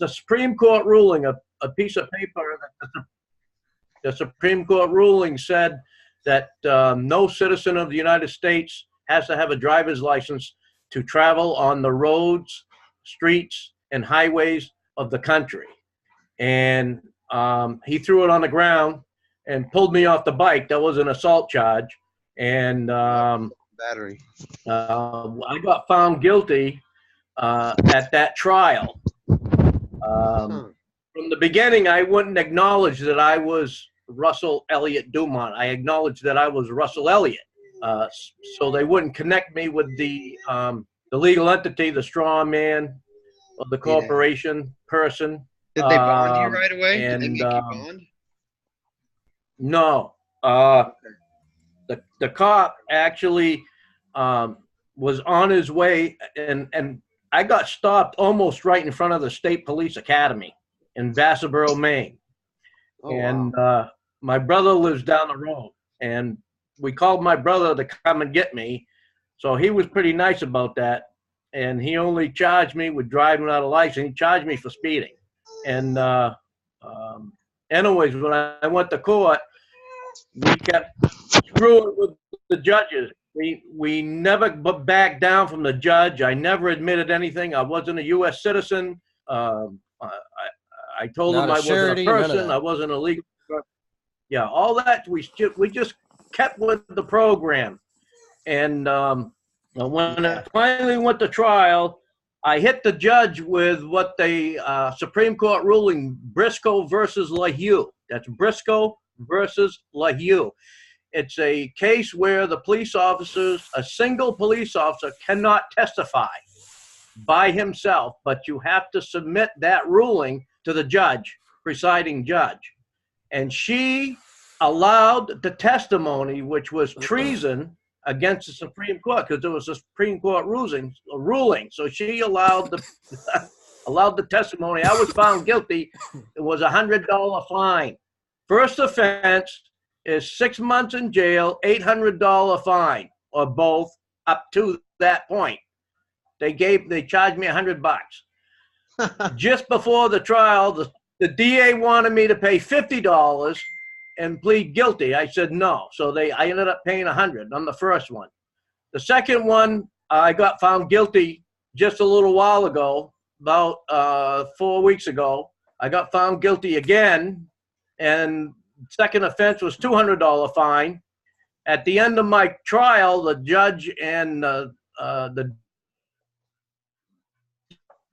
a Supreme Court ruling, a piece of paper that the Supreme Court ruling said that no citizen of the United States has to have a driver's license to travel on the roads, streets, and highways of the country. And he threw it on the ground and pulled me off the bike. That was an assault charge. And battery. I got found guilty at that trial. From the beginning, I wouldn't acknowledge that I was Russell Elliott Dumont. I acknowledged that I was Russell Elliott. So they wouldn't connect me with the legal entity, the straw man of the corporation person. Did they bond you right away? Did they make you bond? No. The cop actually was on his way, and I got stopped almost right in front of the State Police Academy in Vassarboro, Maine. Wow. My brother lives down the road, and we called my brother to come and get me. So he was pretty nice about that, and he only charged me with driving without a license. He charged me for speeding. And anyways, when I went to court, we kept screwing with the judges. We never backed down from the judge. I never admitted anything. I wasn't a U.S. citizen. I told him I wasn't a person. I wasn't a legal person. Yeah, all that. We just kept with the program. And when I finally went to trial, I hit the judge with what the Supreme Court ruling, Briscoe versus LaHue. That's Briscoe versus LaHue. It's a case where the police officers, a single police officer cannot testify by himself, but you have to submit that ruling to the judge, presiding judge. And she allowed the testimony, which was treason against the Supreme Court, because there was a Supreme Court ruling. So she allowed the testimony. I was found guilty. It was a $100 fine. First offense is 6 months in jail, $800 fine, or both, up to that point. They charged me $100. Just before the trial, the DA wanted me to pay $50 and plead guilty. I said no. So I ended up paying $100 on the first one. The second one, I got found guilty just a little while ago, about 4 weeks ago. I got found guilty again, and second offense was $200 fine. At the end of my trial, the judge and the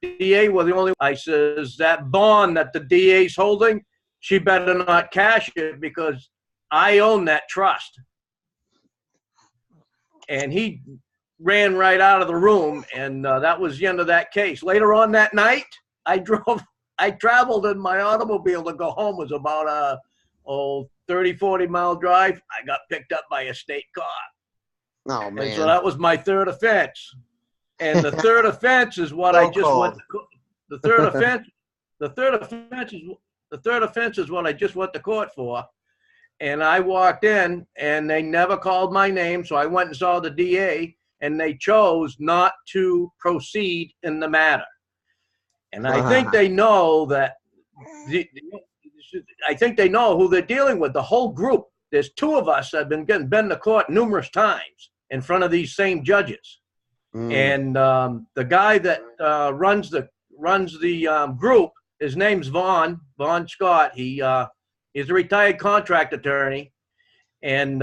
DA were the only. I says, that bond that the DA's holding, she better not cash it because I own that trust. And he ran right out of the room, and that was the end of that case. Later on that night, I traveled in my automobile to go home. It was about a 30, 40-mile drive. I got picked up by a state cop. Oh, man. And so that was my third offense. And the third offense is what I just went to court. The third offense is what I just went to court for. And I walked in, and they never called my name, so I went and saw the DA, and they chose not to proceed in the matter. And I think they know that. I think they know who they're dealing with. The whole group. There's two of us that have been to court numerous times in front of these same judges. And the guy that runs the group, his name's Vaughn Scott. He's a retired contract attorney, and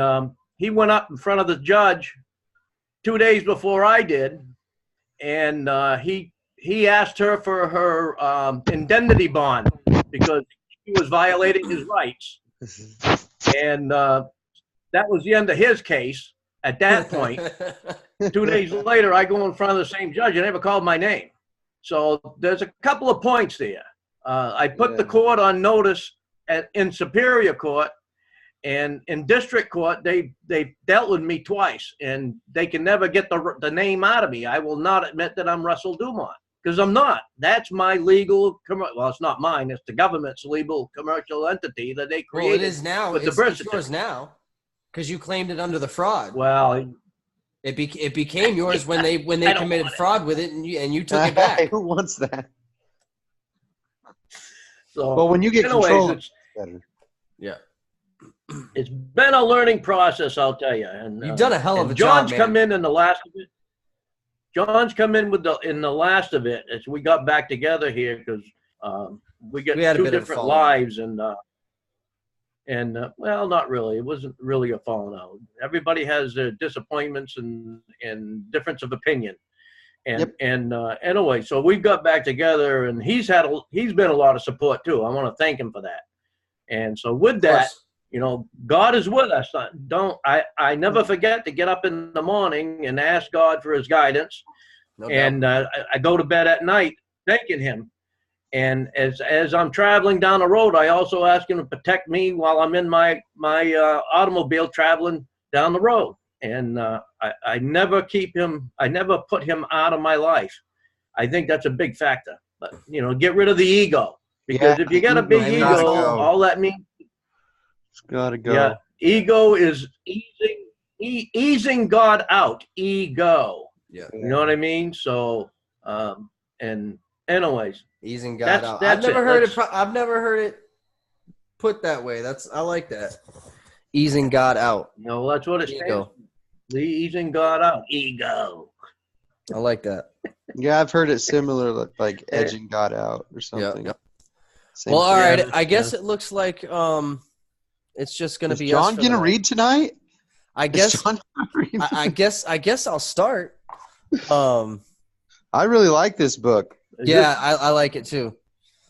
he went up in front of the judge 2 days before I did, and he asked her for her indemnity bond because he was violating his rights, and that was the end of his case at that point. 2 days later, I go in front of the same judge. They never called my name. So there's a couple of points there. I put the court on notice in Superior Court, and in District Court, they dealt with me twice, and they can never get the name out of me. I will not admit that I'm Russell Dumont, because I'm not. That's my legal, well, it's not mine. It's the government's legal commercial entity that they created. Well, it is now. With it's yours now, because you claimed it under the fraud. Well, it became yours when they committed fraud with it, and you took it back. Who wants that? So, Well, when you get anyways, control, it's better. Yeah. it's been a learning process, I'll tell you. And You've done a hell of and a job, John's man. come in the last of it. John's come in in the last of it as we got back together here because we got We had a two bit of a different falling out. lives and well, not really. It wasn't really a falling out. Everybody has their disappointments and difference of opinion. And anyway, so we got back together, and he's been a lot of support too. I want to thank him for that. And so with that, you know, God is with us. I never forget to get up in the morning and ask God for his guidance. No And I go to bed at night thanking him. And as I'm traveling down the road, I also ask him to protect me while I'm in my automobile traveling down the road. And I never put him out of my life. I think that's a big factor. But, you know, get rid of the ego. Because if you got a big ego, all that means It's gotta go. Yeah, ego is easing God out. Ego. Yeah. You know what I mean? So, and anyways, Easing God out. I've never heard it put that way. I like that. Easing God out. You know, that's what it's Ego. The easing God out. Ego. I like that. Yeah, I've heard it similar, like edging God out or something. Yeah. Same Well, all thing. right. I guess it looks like it's just going to be John us for gonna the read tonight? I guess I guess I'll start. I really like this book. Yeah, I like it too.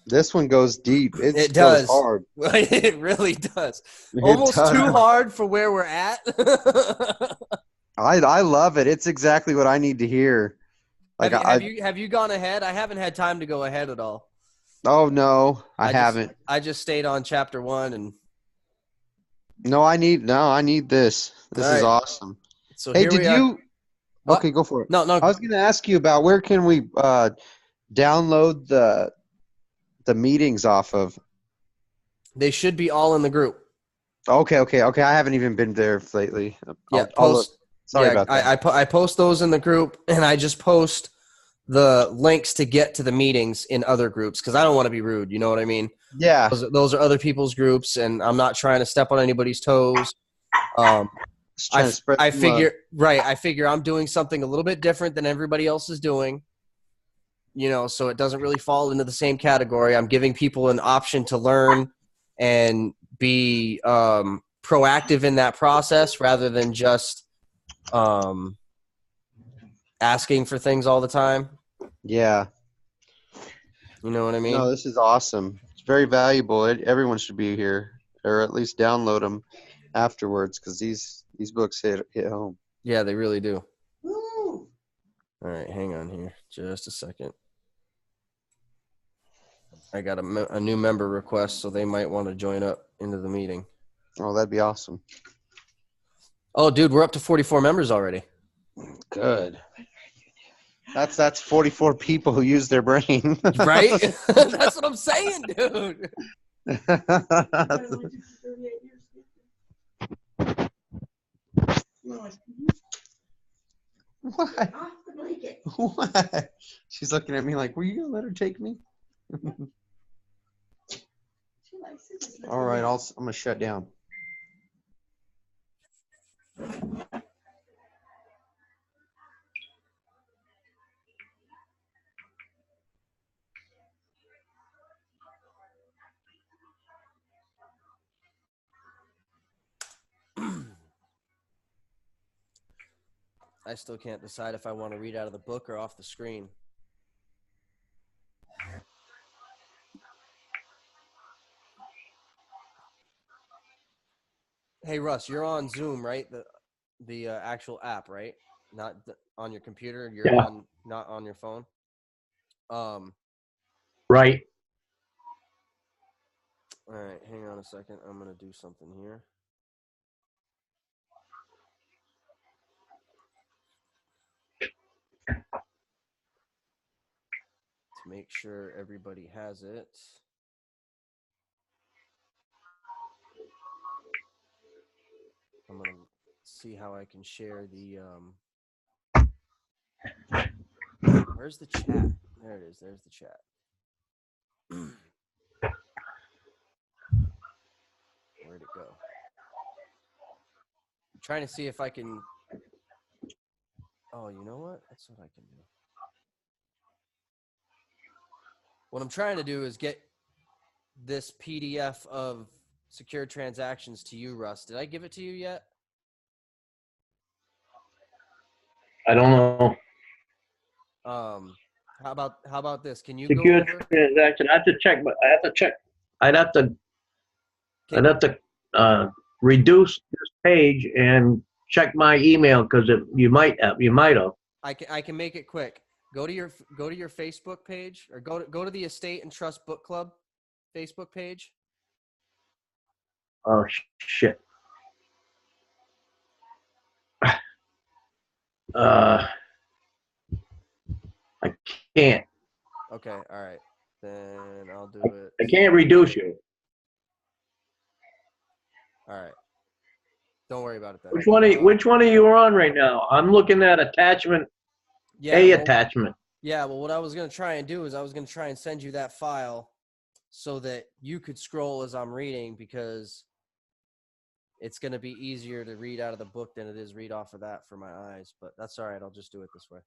This one goes deep. It does. Goes hard. It really does. It Almost does. too hard for where we're at. I love it. It's exactly what I need to hear. Like have you gone ahead? I haven't had time to go ahead at all. Oh no, I haven't. I just stayed on chapter 1 and No, I need this. This is awesome. So hey, here did we are. you What? Okay, go for it. No. I was going to ask you about where can we download the meetings off of? They should be all in the group. Okay. I haven't even been there lately. I'll look. Sorry about that. I post those in the group, and I just post the links to get to the meetings in other groups because I don't want to be rude. You know what I mean? Yeah. Those are other people's groups, and I'm not trying to step on anybody's toes. I figure I'm doing something a little bit different than everybody else is doing. You know, so it doesn't really fall into the same category. I'm giving people an option to learn and be proactive in that process rather than just asking for things all the time. Yeah. You know what I mean? No, this is awesome. It's very valuable. Everyone should be here, or at least download them afterwards, because these books hit home. Yeah, they really do. Woo! All right, hang on here just a second. I got a new member request, so they might want to join up into the meeting. Oh, that'd be awesome. Oh, dude, we're up to 44 members already. Good. That's 44 people who use their brain. Right? That's what I'm saying, dude. What? What? She's looking at me like, were you going to let her take me? All right, I'm going to shut down. I still can't decide if I want to read out of the book or off the screen. Hey, Russ, you're on Zoom, right? The actual app, right? Not on your computer. You're not on your phone. Right. All right, hang on a second. I'm gonna do something here. To make sure everybody has it. I'm going to see how I can share the where's the chat? There it is. There's the chat. I'm trying to see if I can. Oh, you know what? That's what I can do. What I'm trying to do is get this PDF of secured transactions to you, Russ. Did I give it to you yet? I don't know. How about this? Can you Secure go over? transaction. I have to check, but I have to check. I'd have to reduce this page and check my email because you might have. I can make it quick. Go to your Facebook page, or go to the Estate and Trust Book Club Facebook page. Oh shit. I can't. Okay, all right. Then I'll do it. I can't reduce you. All right. Don't worry about it then. Which one are you on right now? I'm looking at attachment attachment. Yeah, well, what I was going to try and do is I was going to try and send you that file so that you could scroll as I'm reading, because it's going to be easier to read out of the book than it is read off of that for my eyes. But that's all right. I'll just do it this way.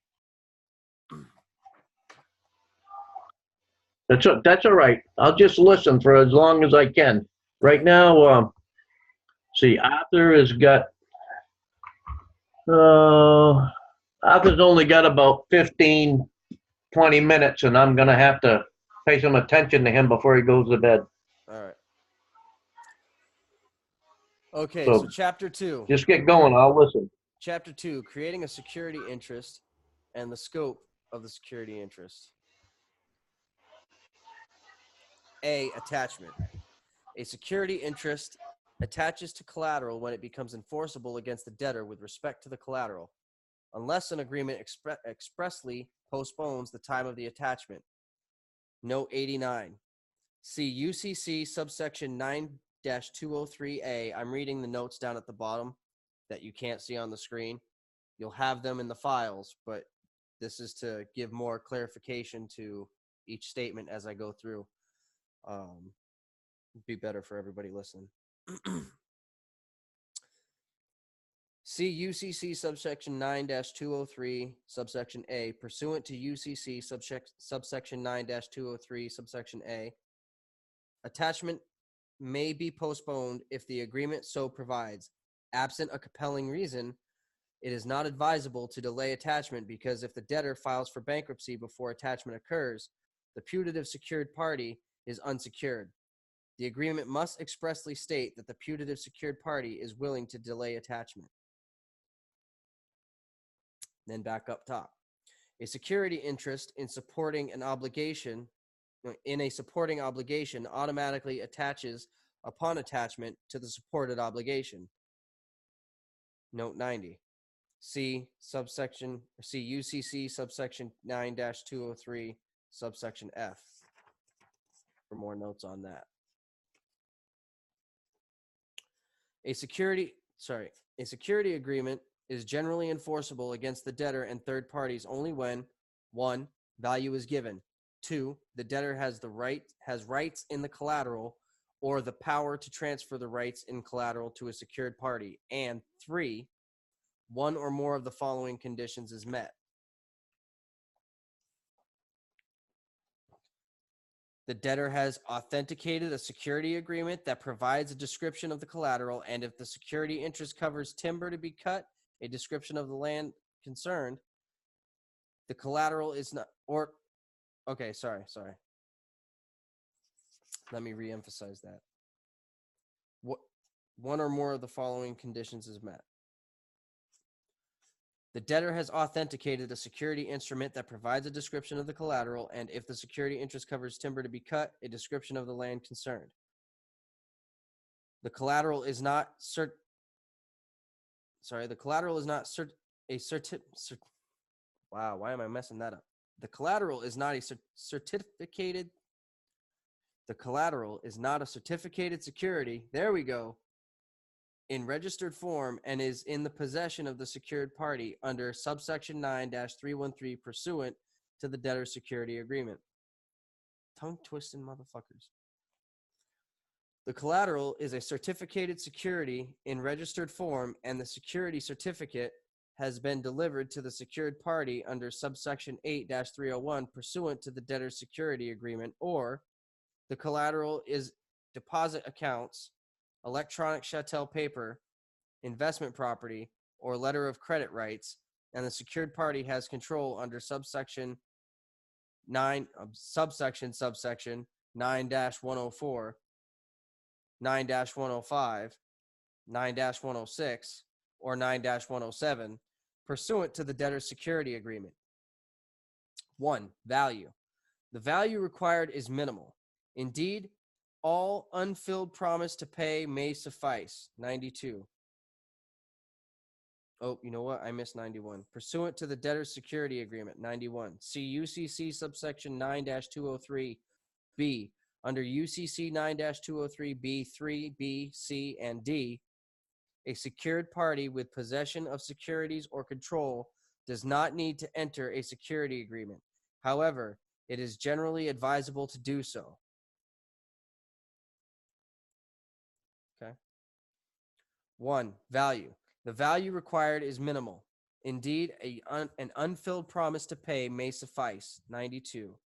That's all right. I'll just listen for as long as I can. Right now, see, Arthur has got. Arthur's only got about 15, 20 minutes, and I'm gonna have to pay some attention to him before he goes to bed. All right. Okay, so chapter 2. Just get going. I'll listen. Chapter 2, creating a security interest and the scope of the security interest. A, attachment. A security interest attaches to collateral when it becomes enforceable against the debtor with respect to the collateral, unless an agreement expressly postpones the time of the attachment. Note 89. See UCC subsection 9-203A. I'm reading the notes down at the bottom that you can't see on the screen. You'll have them in the files, but this is to give more clarification to each statement as I go through. Be better for everybody listening. See UCC subsection 9-203 subsection A. Pursuant to UCC subsection 9-203 subsection A, attachment may be postponed if the agreement so provides. Absent a compelling reason, it is not advisable to delay attachment, because if the debtor files for bankruptcy before attachment occurs, the putative secured party is unsecured. The agreement must expressly state that the putative secured party is willing to delay attachment. Then back up top. A security interest in supporting an obligation, automatically attaches upon attachment to the supported obligation. Note 90. See UCC subsection 9-203 subsection F for more notes on that. A security agreement is generally enforceable against the debtor and third parties only when 1. Value is given. 2. The debtor has rights in the collateral or the power to transfer the rights in collateral to a secured party. And 3. One or more of the following conditions is met. The debtor has authenticated a security agreement that provides a description of the collateral, and if the security interest covers timber to be cut, a description of the land concerned, the collateral is not, or, okay, sorry. Let me reemphasize that. One or more of the following conditions is met. The debtor has authenticated a security instrument that provides a description of the collateral, and if the security interest covers timber to be cut, a description of the land concerned. The collateral is not wow, why am I messing that up? The collateral is not a certificated security. There we go. In registered form and is in the possession of the secured party under subsection 9-313 pursuant to the debtor's security agreement. Tongue twisting motherfuckers. The collateral is a certificated security in registered form, and the security certificate has been delivered to the secured party under subsection 8-301 pursuant to the debtor's security agreement, or the collateral is deposit accounts, electronic chattel paper, investment property, or letter of credit rights, and the secured party has control under subsection 9, subsection 9-104, 9-105, 9-106, or 9-107, pursuant to the debtor's security agreement. 1. Value. The value required is minimal. Indeed, all unfilled promise to pay may suffice. 92. Oh, you know what? I missed 91. Pursuant to the debtor's security agreement. 91. See UCC subsection 9-203B. Under UCC 9-203B, 3, B, C, and D, a secured party with possession of securities or control does not need to enter a security agreement. However, it is generally advisable to do so. Okay. 1. Value. The value required is minimal. Indeed, an unfilled promise to pay may suffice. 92.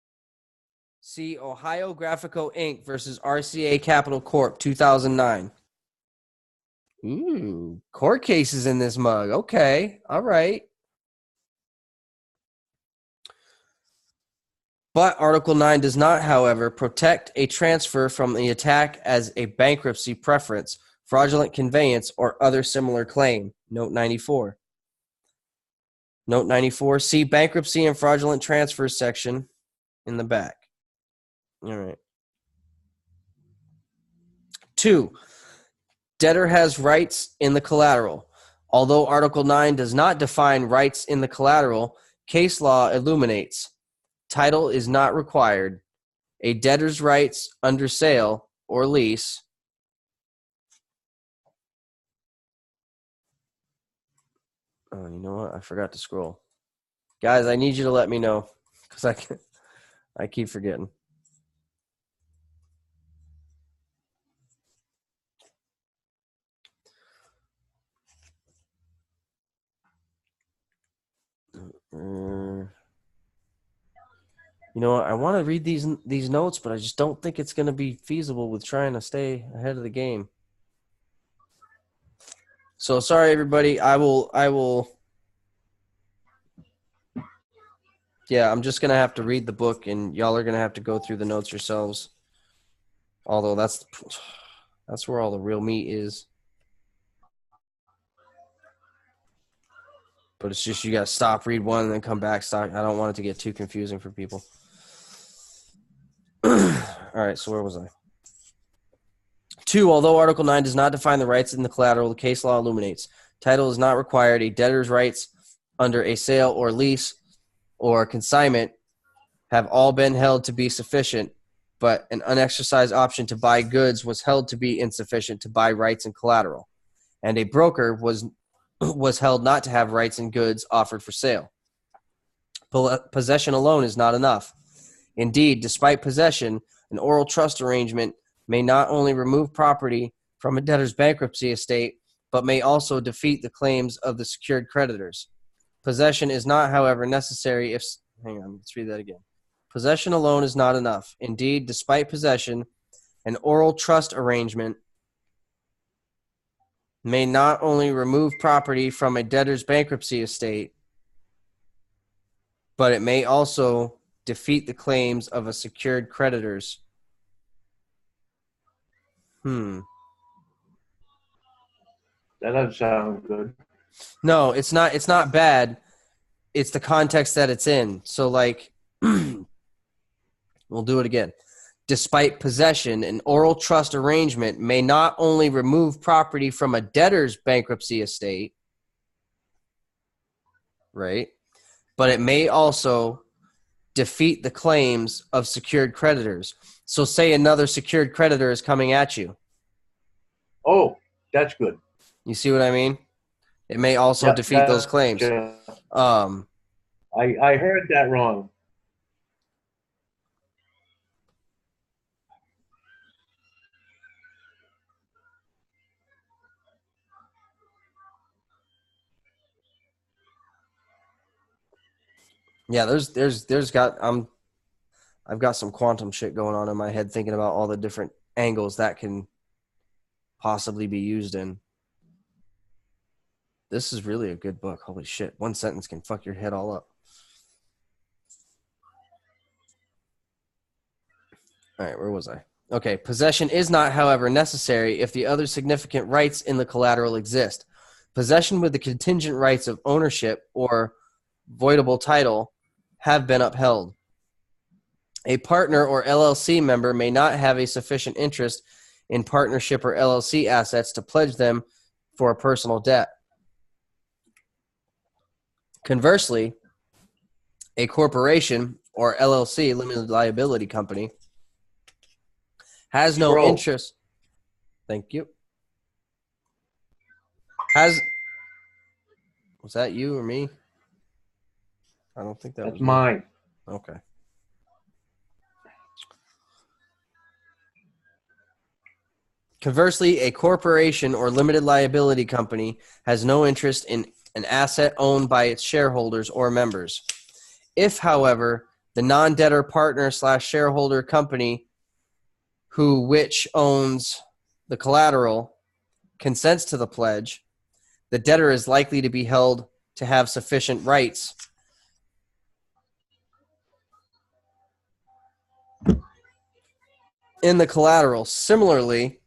See Ohio Graphico Inc. versus RCA Capital Corp. 2009. Ooh, court cases in this mug. Okay, all right. But Article 9 does not, however, protect a transfer from the attack as a bankruptcy preference, fraudulent conveyance, or other similar claim. Note 94. Note 94. See bankruptcy and fraudulent transfer section in the back. All right. 2. Debtor has rights in the collateral. Although Article 9 does not define rights in the collateral, case law illuminates. Title is not required. A debtor's rights under sale or lease Oh, you know what? I forgot to scroll. Guys, I need you to let me know because I keep forgetting. You know what? I want to read these notes, but I just don't think it's going to be feasible with trying to stay ahead of the game. So sorry, everybody. I will. Yeah, I'm just going to have to read the book, and y'all are going to have to go through the notes yourselves. Although that's where all the real meat is. But it's just you got to stop, read one, and then come back. Stop. I don't want it to get too confusing for people. All right, so where was I? 2, although Article 9 does not define the rights in the collateral, the case law illuminates. Title is not required. A debtor's rights under a sale or lease or consignment have all been held to be sufficient, but an unexercised option to buy goods was held to be insufficient to buy rights and collateral, and a broker was held not to have rights and goods offered for sale. Possession alone is not enough. Indeed, despite possession, an oral trust arrangement may not only remove property from a debtor's bankruptcy estate, but may also defeat the claims of the secured creditors. Possession is not, however, necessary if... Hang on, let's read that again. Possession alone is not enough. Indeed, despite possession, an oral trust arrangement may not only remove property from a debtor's bankruptcy estate, but it may also defeat the claims of a secured creditors. That doesn't sound good. No, it's not. It's not bad. It's the context that it's in. So, like, we'll do it again. Despite possession, an oral trust arrangement may not only remove property from a debtor's bankruptcy estate, right, but it may also defeat the claims of secured creditors. So say another secured creditor is coming at you. Oh, that's good. You see what I mean? It may also defeat those claims. I heard that wrong. Yeah, I've got some quantum shit going on in my head thinking about all the different angles that can possibly be used in. This is really a good book. Holy shit. One sentence can fuck your head all up. All right, where was I? Okay, possession is not, however, necessary if the other significant rights in the collateral exist. Possession with the contingent rights of ownership or voidable title have been upheld. A partner or LLC member may not have a sufficient interest in partnership or LLC assets to pledge them for a personal debt. Conversely, a corporation or LLC, limited liability company, has no interest. Thank you. Was that you or me? I don't think that was me. mine. Okay. Conversely, a corporation or limited liability company has no interest in an asset owned by its shareholders or members. If, however, the non-debtor partner / shareholder company which owns the collateral consents to the pledge, the debtor is likely to be held to have sufficient rights in the collateral. Similarly,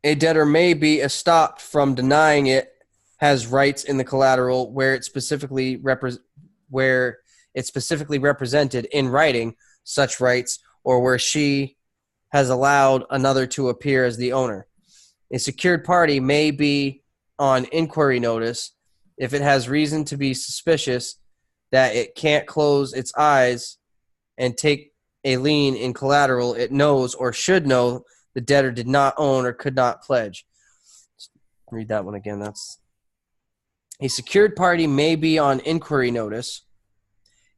a debtor may be estopped from denying it has rights in the collateral where it's specifically represented in writing such rights, or where she has allowed another to appear as the owner. A secured party may be on inquiry notice if it has reason to be suspicious that it can't close its eyes and take a lien in collateral it knows or should know the debtor did not own or could not pledge. Read that one again. That's a secured party may be on inquiry notice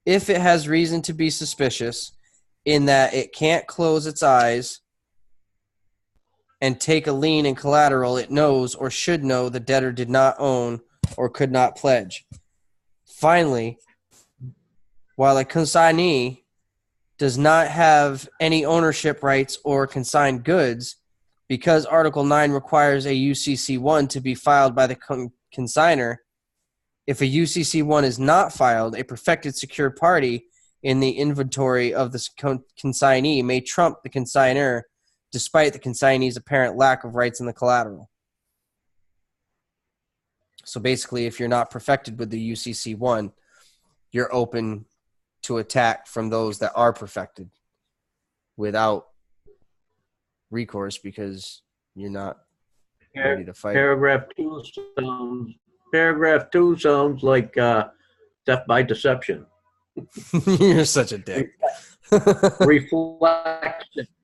if it has reason to be suspicious in that it can't close its eyes and take a lien in collateral it knows or should know the debtor did not own or could not pledge. Finally, while a consignee does not have any ownership rights or consigned goods, because Article 9 requires a UCC-1 to be filed by the consignor, if a UCC-1 is not filed, a perfected secured party in the inventory of the consignee may trump the consignor despite the consignee's apparent lack of rights in the collateral. So basically, if you're not perfected with the UCC-1, you're open to attack from those that are perfected without recourse because you're not ready to fight. Paragraph 2 sounds like theft by deception. You're such a dick.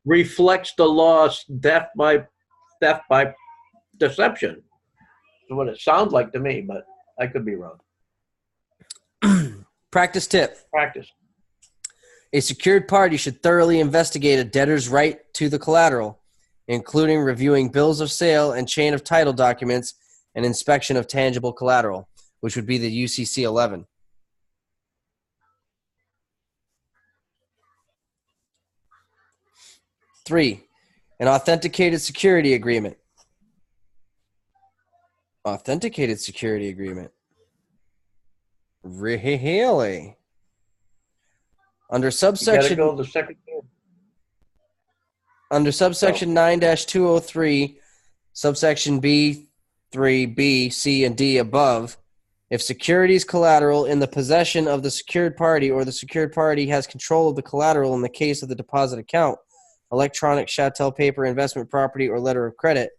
reflects the law's theft by deception. That's what it sounds like to me, but I could be wrong. Practice tip. Practice. A secured party should thoroughly investigate a debtor's right to the collateral, including reviewing bills of sale and chain of title documents and inspection of tangible collateral, which would be the UCC 11. Three, an authenticated security agreement. Authenticated security agreement. Really? Under subsection 9-203, subsection B, 3B, C, and D above, if securities collateral in the possession of the secured party or the secured party has control of the collateral in the case of the deposit account, electronic chattel paper, investment property, or letter of credit,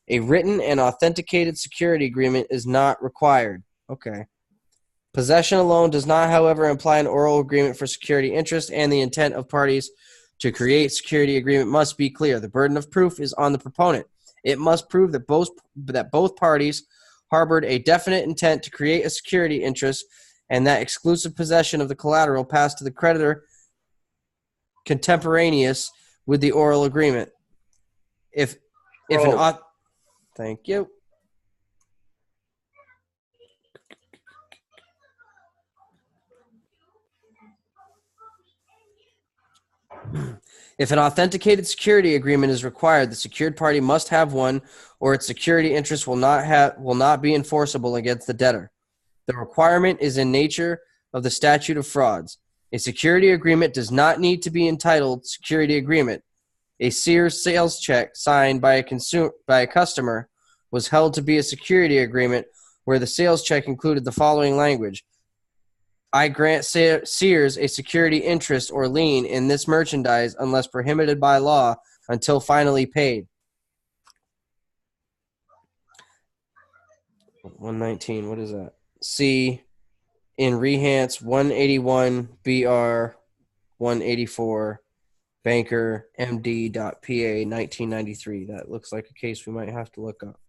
a written and authenticated security agreement is not required. Okay. Possession alone does not, however, imply an oral agreement for security interest, and the intent of parties to create security agreement must be clear. The burden of proof is on the proponent. It must prove that both parties harbored a definite intent to create a security interest and that exclusive possession of the collateral passed to the creditor contemporaneous with the oral agreement. Thank you. If an authenticated security agreement is required, the secured party must have one, or its security interest will not be enforceable against the debtor. The requirement is in nature of the statute of frauds. A security agreement does not need to be entitled security agreement. A Sears sales check signed by a customer was held to be a security agreement where the sales check included the following language: I grant Sears a security interest or lien in this merchandise unless prohibited by law until finally paid. 119, what is that? C in Rehance 181 BR 184 Banker MD.PA 1993. That looks like a case we might have to look up.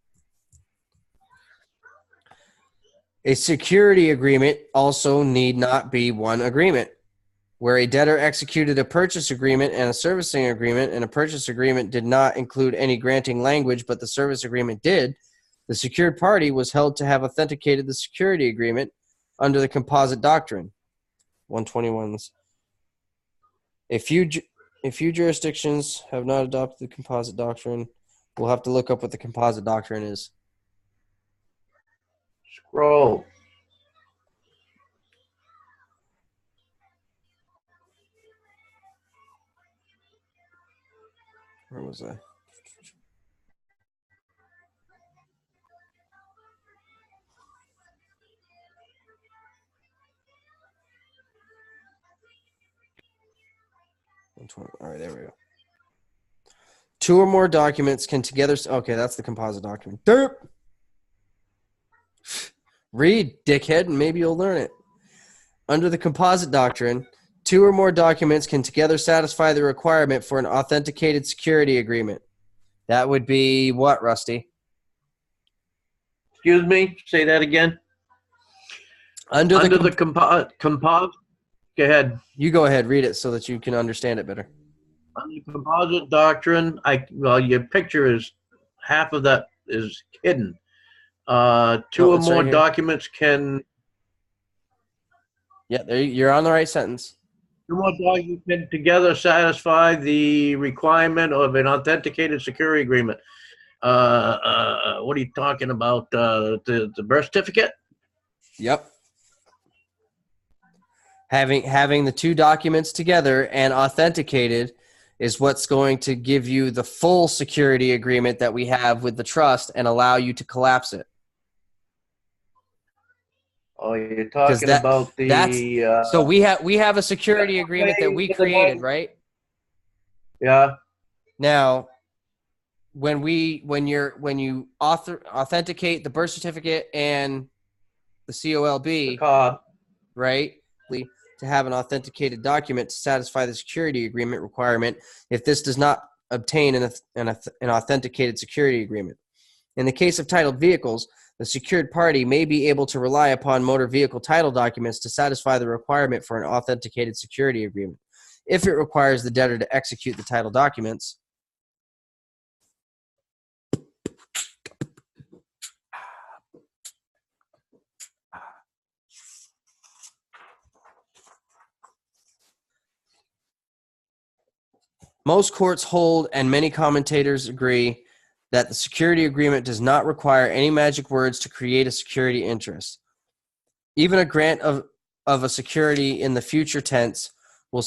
A security agreement also need not be one agreement. Where a debtor executed a purchase agreement and a servicing agreement, and a purchase agreement did not include any granting language, but the service agreement did, the secured party was held to have authenticated the security agreement under the composite doctrine. 121. A few jurisdictions have not adopted the composite doctrine. We'll have to look up what the composite doctrine is. Scroll. Where was I? All right, there we go. Two or more documents can together. Okay, that's the composite document. Derp. Read, dickhead, and maybe you'll learn it. Under the composite doctrine, two or more documents can together satisfy the requirement for an authenticated security agreement. That would be what, Rusty? Excuse me, say that again. Under the composite. Go ahead. You go ahead, read it so that you can understand it better. Under the composite doctrine, your picture is half of that is hidden. Two or more documents can. Yeah, there you're on the right sentence. Two more documents can together satisfy the requirement of an authenticated security agreement. What are you talking about? The birth certificate? Yep. Having the two documents together and authenticated is what's going to give you the full security agreement that we have with the trust and allow you to collapse it. Oh, you're talking about the. So we have a security agreement that we created, right? Yeah. Now, when you authenticate the birth certificate and the COLB, right? To have an authenticated document to satisfy the security agreement requirement, if this does not obtain an authenticated security agreement. In the case of titled vehicles, the secured party may be able to rely upon motor vehicle title documents to satisfy the requirement for an authenticated security agreement. If it requires the debtor to execute the title documents, most courts hold, and many commentators agree, that the security agreement does not require any magic words to create a security interest. Even a grant of a security in the future tense will